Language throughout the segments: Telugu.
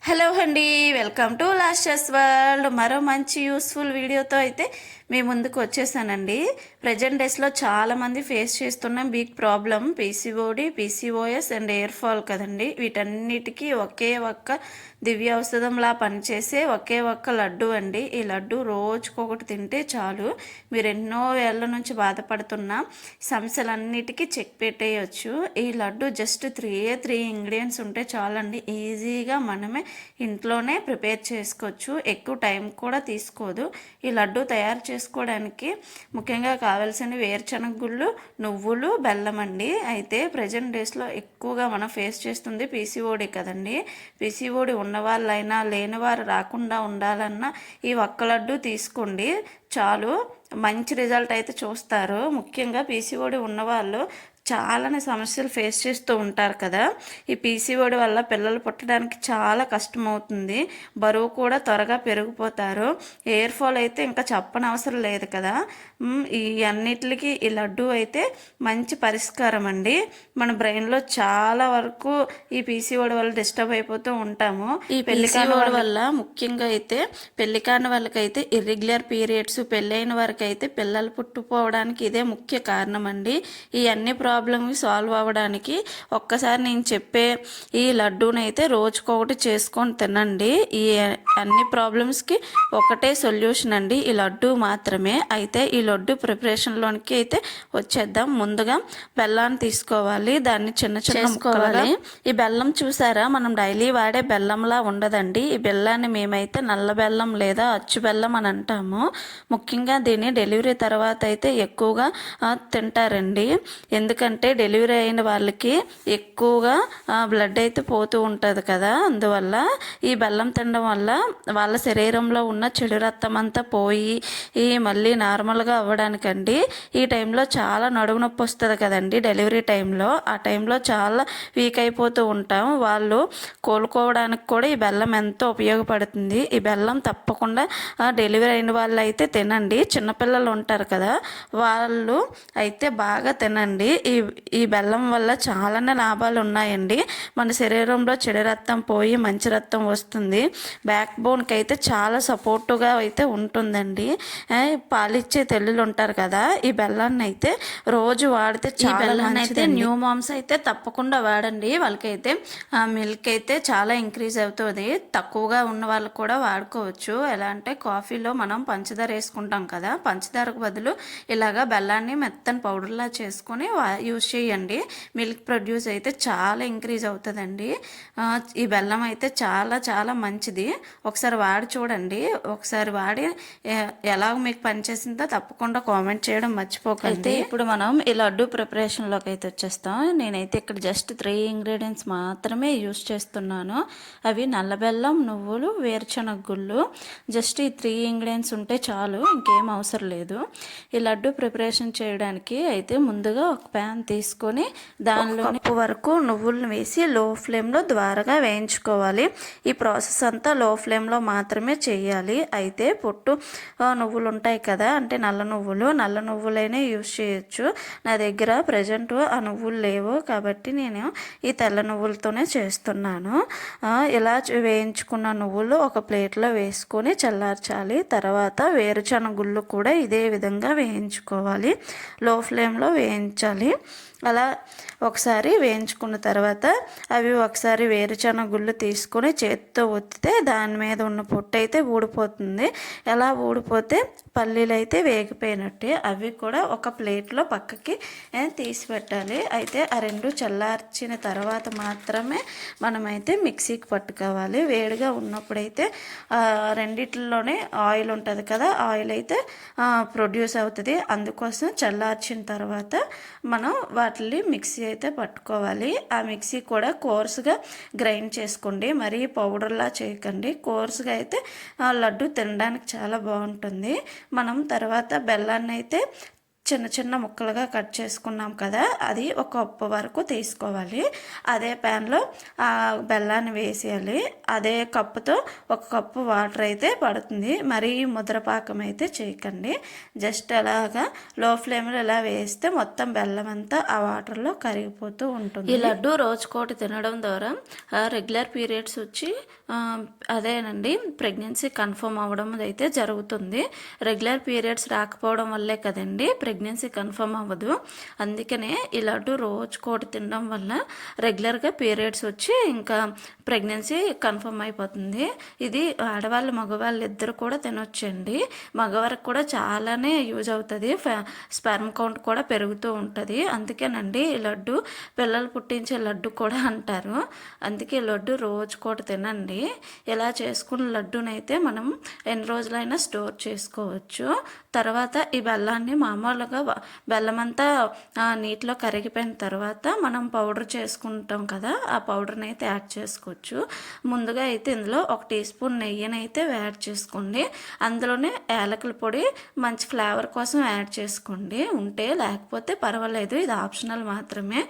హలో అండి, వెల్కమ్ టు లాస్టర్స్ వరల్డ్. మరో మంచి యూస్ఫుల్ వీడియోతో అయితే మీ ముందుకు వచ్చేసానండి. ప్రజెంట్ డేస్లో చాలామంది ఫేస్ చేస్తున్న big problem PCOD, PCOS and hair fall కదండి. వీటన్నిటికీ ఒకే ఒక్క దివ్య ఔషధంలా పనిచేసే ఒకే ఒక్క లడ్డు అండి. ఈ లడ్డు రోజుకొకటి తింటే చాలు, మీరు ఎన్నో ఏళ్ళ నుంచి బాధపడుతున్న సమస్యలన్నిటికీ చెక్ పెట్టేయచ్చు. ఈ లడ్డు జస్ట్ త్రీ ఇంగ్రీడియంట్స్ ఉంటే చాలండి. ఈజీగా మనమే ఇంట్లోనే ప్రిపేర్ చేసుకోవచ్చు. ఎక్కువ టైం కూడా తీసుకోదు. ఈ లడ్డు తయారు చేసుకోవడానికి ముఖ్యంగా కావాల్సిన వేరుశనగ గుళ్ళు, నువ్వులు, బెల్లం అండి. అయితే ప్రజెంట్ డేస్లో ఎక్కువగా మనం ఫేస్ చేస్తుంది పీసీఓడి కదండి. పీసీఓడి ఉన్నవాళ్ళైనా లేనివారు రాకుండా ఉండాలన్నా ఈ ఒక్క లడ్డు తీసుకోండి చాలు, మంచి రిజల్ట్ అయితే చూస్తారు. ముఖ్యంగా పీసీఓడి ఉన్నవాళ్ళు చాలానే సమస్యలు ఫేస్ చేస్తూ ఉంటారు కదా. ఈ పీసీఓడి వల్ల పిల్లలు పుట్టడానికి చాలా కష్టం అవుతుంది, బరువు కూడా త్వరగా పెరిగిపోతారు. ఎయిర్ ఫాల్ అయితే ఇంకా చెప్పనవసరం లేదు కదా. ఈ అన్నిటికి ఈ లడ్డు అయితే మంచి పరిష్కారం అండి. మన బ్రెయిన్లో చాలా వరకు ఈ పీసీఓడి వల్ల డిస్టర్బ్ అయిపోతూ ఉంటాము. ఈ పీసీఓడి వల్ల ముఖ్యంగా అయితే పెళ్లి కాని వాళ్ళకైతే ఇర్రెగ్యులర్ పీరియడ్స్, పెళ్ళైన వారికి అయితే పిల్లలు పుట్టుపోవడానికి ఇదే ముఖ్య కారణం అండి. ఈ అన్ని ప్రాబ్లమ్కి సాల్వ్ అవ్వడానికి ఒక్కసారి నేను చెప్పే ఈ లడ్డూని అయితే రోజుకొకటి చేసుకొని తినండి. ఈ అన్ని ప్రాబ్లమ్స్కి ఒకటే సొల్యూషన్ అండి, ఈ లడ్డు మాత్రమే. అయితే ఈ లడ్డు ప్రిపరేషన్లోనికి అయితే వచ్చేద్దాం. ముందుగా బెల్లాన్ని తీసుకోవాలి, దాన్ని చిన్న చిన్న ముక్కలుగా. ఈ బెల్లం చూసారా, మనం డైలీ వాడే బెల్లంలా ఉండదండి. ఈ బెల్లాన్ని మేమైతే నల్ల బెల్లం లేదా అచ్చు బెల్లం అని అంటాము. ముఖ్యంగా దీన్ని డెలివరీ తర్వాత అయితే ఎక్కువగా తింటారండి. ఎందుకంటే డెలివరీ అయిన వాళ్ళకి ఎక్కువగా బ్లడ్ అయితే పోతూ ఉంటుంది కదా. అందువల్ల ఈ బెల్లం తినడం వల్ల వాళ్ళ శరీరంలో ఉన్న చెడు రక్తం అంతా పోయి మళ్ళీ నార్మల్గా అవ్వడానికండి. ఈ టైంలో చాలా నడుము నొప్పి వస్తుంది కదండి డెలివరీ టైంలో. ఆ టైంలో చాలా వీక్ అయిపోతూ ఉంటాం. వాళ్ళు కోలుకోవడానికి కూడా ఈ బెల్లం ఎంతో ఉపయోగపడుతుంది. ఈ బెల్లం తప్పకుండా డెలివరీ అయిన వాళ్ళు అయితే తినండి. చిన్నపిల్లలు ఉంటారు కదా, వాళ్ళు అయితే బాగా తినండి. ఈ బెల్లం వల్ల చాలానే లాభాలు ఉన్నాయండి. మన శరీరంలో చెడు రక్తం పోయి మంచి రక్తం వస్తుంది. బ్యాక్ బోన్కి అయితే చాలా సపోర్టుగా అయితే ఉంటుందండి. పాలిచ్చే తెల్లులు ఉంటారు కదా, ఈ బెల్లాన్ని అయితే రోజు వాడితే చాలా మంచిది. న్యూ మామ్స్ అయితే తప్పకుండా వాడండి. వాళ్ళకైతే మిల్క్ అయితే చాలా ఇంక్రీజ్ అవుతుంది. తక్కువగా ఉన్న వాళ్ళు కూడా వాడుకోవచ్చు. ఎలా అంటే కాఫీలో మనం పంచదార వేసుకుంటాం కదా, పంచదారకు బదులు ఇలాగా బెల్లాన్ని మెత్తని పౌడర్లా చేసుకొని యూజ్ చేయండి. మిల్క్ ప్రొడ్యూస్ అయితే చాలా ఇంక్రీజ్ అవుతుందండి. ఈ బెల్లం అయితే చాలా చాలా మంచిది. ఒకసారి వాడి చూడండి. ఒకసారి వాడి ఎలా మీకు పనిచేసిందో తప్పకుండా కామెంట్ చేయడం మర్చిపోకండి. ఇప్పుడు మనం ఈ లడ్డు ప్రిపరేషన్లోకి అయితే వచ్చేస్తాం. నేనైతే ఇక్కడ జస్ట్ 3 ఇంగ్రీడియంట్స్ మాత్రమే యూజ్ చేస్తున్నాను. అవి నల్ల బెల్లం, నువ్వులు, వేరుశనగ గుళ్ళు. జస్ట్ ఈ 3 ఇంగ్రీడియంట్స్ ఉంటే చాలు, ఇంకేం అవసరం లేదు. ఈ లడ్డు ప్రిపరేషన్ చేయడానికి అయితే ముందుగా ఒక ప్యాన్ తీసుకొని దానిలో కప్పు వరకు నువ్వులను వేసి లో ఫ్లేమ్లో ద్వారగా వేయించుకోవాలి. ఈ ప్రాసెస్ అంతా లో ఫ్లేమ్లో మాత్రమే చేయాలి. అయితే పొట్టు నువ్వులు ఉంటాయి కదా, అంటే నల్ల నువ్వులైనా యూజ్ చేయొచ్చు. నా దగ్గర ప్రజెంట్ ఆ నువ్వులు లేవు కాబట్టి నేను ఈ తెల్ల నువ్వులతోనే చేస్తున్నాను. ఇలా వేయించుకున్న నువ్వులు ఒక ప్లేట్లో వేసుకొని చల్లార్చాలి. తర్వాత వేరుశనగ గుళ్ళు కూడా ఇదే విధంగా వేయించుకోవాలి, లో ఫ్లేమ్లో వేయించాలి. అలా ఒకసారి వేయించుకున్న తర్వాత అవి ఒకసారి వేరుశనగ గుళ్ళు తీసుకొని చేతితో ఒత్తితే దాని మీద ఉన్న పొట్టు అయితే ఊడిపోతుంది. ఎలా ఊడిపోతే పల్లీలు అయితే వేగిపోయినట్టే. అవి కూడా ఒక ప్లేట్లో పక్కకి తీసి పెట్టాలి. అయితే ఆ రెండు చల్లార్చిన తర్వాత మాత్రమే మనమైతే మిక్సీకి పట్టుకోవాలి. వేడిగా ఉన్నప్పుడైతే రెండిట్లోనే ఆయిల్ ఉంటుంది కదా, ఆయిల్ అయితే ప్రొడ్యూస్ అవుతుంది. అందుకోసం చల్లార్చిన తర్వాత మనం వాటిని మిక్సీ అయితే పట్టుకోవాలి. ఆ మిక్సీ కూడా కోర్సుగా గ్రైండ్ చేసుకోండి, మరీ పౌడర్లా చేయకండి. కోర్సుగా అయితే లడ్డు తినడానికి చాలా బాగుంటుంది. మనం తర్వాత బెల్లాన్ని అయితే చిన్న చిన్న ముక్కలుగా కట్ చేసుకున్నాం కదా, అది ఒక కప్పు వరకు తీసుకోవాలి. అదే ప్యాన్లో బెల్లాన్ని వేసేయాలి. అదే కప్పుతో ఒక కప్పు వాటర్ అయితే పడుతుంది. మరీ ముద్రపాకం అయితే చేయకండి. జస్ట్ అలాగా లో ఫ్లేమ్లో ఇలా వేస్తే మొత్తం బెల్లం అంతా ఆ వాటర్లో కరిగిపోతూ ఉంటుంది. ఈ లడ్డు రోజుకోటి తినడం ద్వారా రెగ్యులర్ పీరియడ్స్ వచ్చి అదేనండి ప్రెగ్నెన్సీ కన్ఫర్మ్ అవ్వడం అయితే జరుగుతుంది. రెగ్యులర్ పీరియడ్స్ రాకపోవడం వల్లే కదండి ప్రెగ్నెన్సీ కన్ఫర్మ్ అవ్వదు. అందుకనే ఈ లడ్డు రోజుకోటి తినడం వల్ల రెగ్యులర్గా పీరియడ్స్ వచ్చి ఇంకా ప్రెగ్నెన్సీ కన్ఫర్మ్ అయిపోతుంది. ఇది ఆడవాళ్ళు మగవాళ్ళు ఇద్దరు కూడా తినొచ్చండి. మగవారికి కూడా చాలానే యూజ్ అవుతుంది. స్పెర్మ్ కౌంట్ కూడా పెరుగుతూ ఉంటుంది. అందుకేనండి ఈ లడ్డు పిల్లలు పుట్టించే లడ్డు కూడా అంటారు. అందుకే లడ్డు రోజుకోటి తినండి. ఇలా చేసుకున్న లడ్డునైతే మనం ఎన్ని రోజులైనా స్టోర్ చేసుకోవచ్చు. తర్వాత ఈ బెల్లాన్ని మామూలుగా బెల్లమంతా నీటిలో కరిగిపోయిన తర్వాత మనం పౌడర్ చేసుకుంటాం కదా, ఆ పౌడర్ని అయితే యాడ్ చేసుకోవచ్చు. ముందుగా అయితే ఇందులో 1 టీ స్పూన్ నెయ్యిని అయితే యాడ్ చేసుకోండి. అందులోనే యాలకుల పొడి మంచి ఫ్లేవర్ కోసం యాడ్ చేసుకోండి ఉంటే, లేకపోతే పర్వాలేదు, ఇది ఆప్షనల్ మాత్రమే.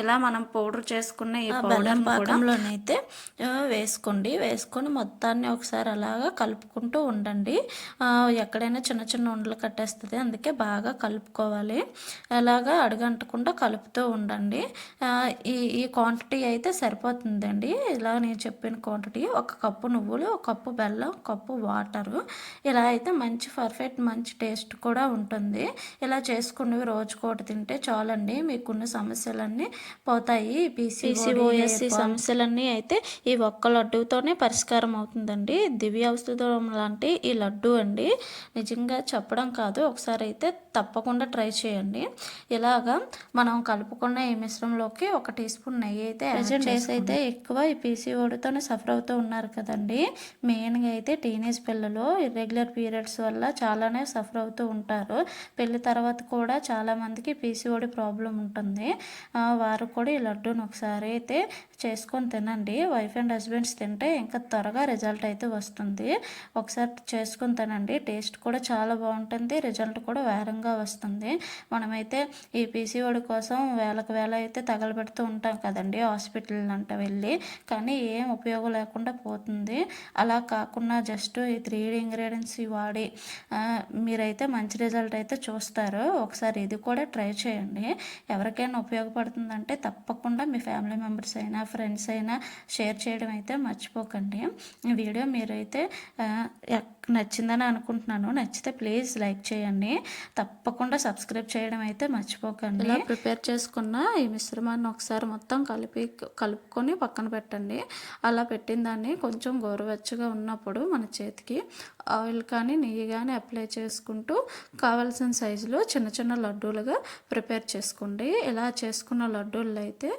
ఇలా మనం పౌడర్ చేసుకున్న ఈ పౌడర్ పాకంలోనైతే వేసుకోండి. వేసుకొని మొత్తాన్ని ఒకసారి అలాగా కలుపుకుంటూ ఉండండి. ఎక్కడైనా చిన్న చిన్న ఉండలు కట్టేస్తుంది, అందుకే బాగా కలుపుకోవాలి. అలాగా అడుగంటకుండా కలుపుతూ ఉండండి. ఈ క్వాంటిటీ అయితే సరిపోతుందండి. ఇలా నేను చెప్పిన క్వాంటిటీ 1 కప్పు నువ్వులు, 1 కప్పు బెల్లం, 1 కప్పు వాటరు. ఇలా అయితే మంచి పర్ఫెక్ట్ మంచి టేస్ట్ కూడా ఉంటుంది. ఇలా చేసుకున్నవి రోజుకోటి తింటే చాలండి, మీకున్న సమస్యలన్నీ పోతాయి. పీసీఓఎస్ సమస్యలన్నీ అయితే ఈ ఒక్క లడ్డూతోనే పరిష్కారం అవుతుందండి. దివ్య ఔషధం లాంటి ఈ లడ్డు అండి, నిజంగా చెప్పడం కాదు, ఒకసారి అయితే తప్పకుండా ట్రై చేయండి. ఇలాగా మనం కలుపుకున్న ఈ మిశ్రమంలోకి 1 టీ స్పూన్ నెయ్యి అయితే ప్రెజెంట్ డేస్ అయితే ఎక్కువ ఈ పీసీఓడితోనే సఫర్ అవుతూ ఉన్నారు కదండి. మెయిన్గా అయితే టీనేజ్ పిల్లలు ఇర్రెగ్యులర్ పీరియడ్స్ వల్ల చాలానే సఫర్ అవుతూ ఉంటారు. పెళ్లి తర్వాత కూడా చాలామందికి పీసీఓడి ప్రాబ్లం ఉంటుంది. వారు కూడా ఈ లడ్డూని ఒకసారి అయితే చేసుకొని తినండి. వైఫ్ అండ్ హస్బెండ్స్ తింటే ఇంకా త్వరగా రిజల్ట్ అయితే వస్తుంది. ఒకసారి చేసుకొని తినండి. టేస్ట్ కూడా చాలా బాగుంటుంది, రిజల్ట్ కూడా వేరంగా వస్తుంది. మనమైతే ఈ పీసీఓడి కోసం వేలకు వేల అయితే తగలబెడుతూ ఉంటాం కదండి హాస్పిటల్ అంట వెళ్ళి, కానీ ఏం ఉపయోగం లేకుండా పోతుంది. అలా కాకుండా జస్ట్ ఈ 3 ఇంగ్రీడియంట్స్ వాడి మీరైతే మంచి రిజల్ట్ అయితే చూస్తారు. ఒకసారి ఇది కూడా ట్రై చేయండి. ఎవరికైనా ఉపయోగపడుతుందంటే తప్పకుండా మీ ఫ్యామిలీ మెంబర్స్ అయినా ఫ్రెండ్స్ అయినా షేర్ చేయడం అయితే మర్చిపోకండి. ఈ వీడియో మీరైతే నచ్చిందని అనుకుంటున్నాను. నచ్చితే ప్లీజ్ లైక్ చేయండి. తప్పకుండా సబ్స్క్రైబ్ చేయడం అయితే మర్చిపోకండి. ఇలా ప్రిపేర్ చేసుకున్న ఈ మిశ్రమాన్ని ఒకసారి మొత్తం కలుపుకొని పక్కన పెట్టండి. అలా పెట్టిన దాన్ని కొంచెం గోరువెచ్చగా ఉన్నప్పుడు మన చేతికి ఆయిల్ కానీ నెయ్యి కానీ అప్లై చేసుకుంటూ కావాల్సిన సైజులో చిన్న చిన్న లడ్డూలుగా ప్రిపేర్ చేసుకోండి. ఇలా చేసుకున్న లడ్డూలు అయితే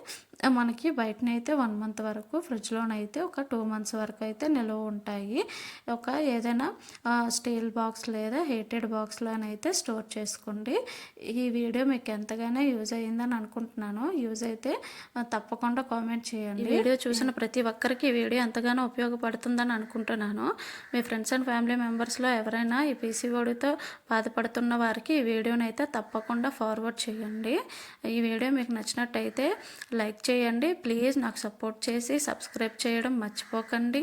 మనకి బయటనైతే 1 మంత్ వరకు, ఫ్రిడ్జ్లోనైతే ఒక 2 మంత్స్ వరకు అయితే నిల్వ ఉంటాయి. ఏదైనా స్టీల్ బాక్స్ లేదా హీటెడ్ బాక్స్లోనైతే స్టోర్ చేసుకోండి. ఈ వీడియో మీకు ఎంతగానో యూజ్ అయ్యిందని అనుకుంటున్నాను. యూజ్ అయితే తప్పకుండా కామెంట్ చేయండి. వీడియో చూసిన ప్రతి ఒక్కరికి ఈ వీడియో ఎంతగానో ఉపయోగపడుతుందని అనుకుంటున్నాను. మీ ఫ్రెండ్స్ అండ్ ఫ్యామిలీ మెంబర్స్లో ఎవరైనా ఈ పీసీఓడితో బాధపడుతున్న వారికి ఈ వీడియోని అయితే తప్పకుండా ఫార్వర్డ్ చేయండి. ఈ వీడియో మీకు నచ్చినట్టయితే లైక్ చేయండి. ప్లీజ్ నాకు సపోర్ట్ చేసి సబ్స్క్రైబ్ చేయడం మర్చిపోకండి.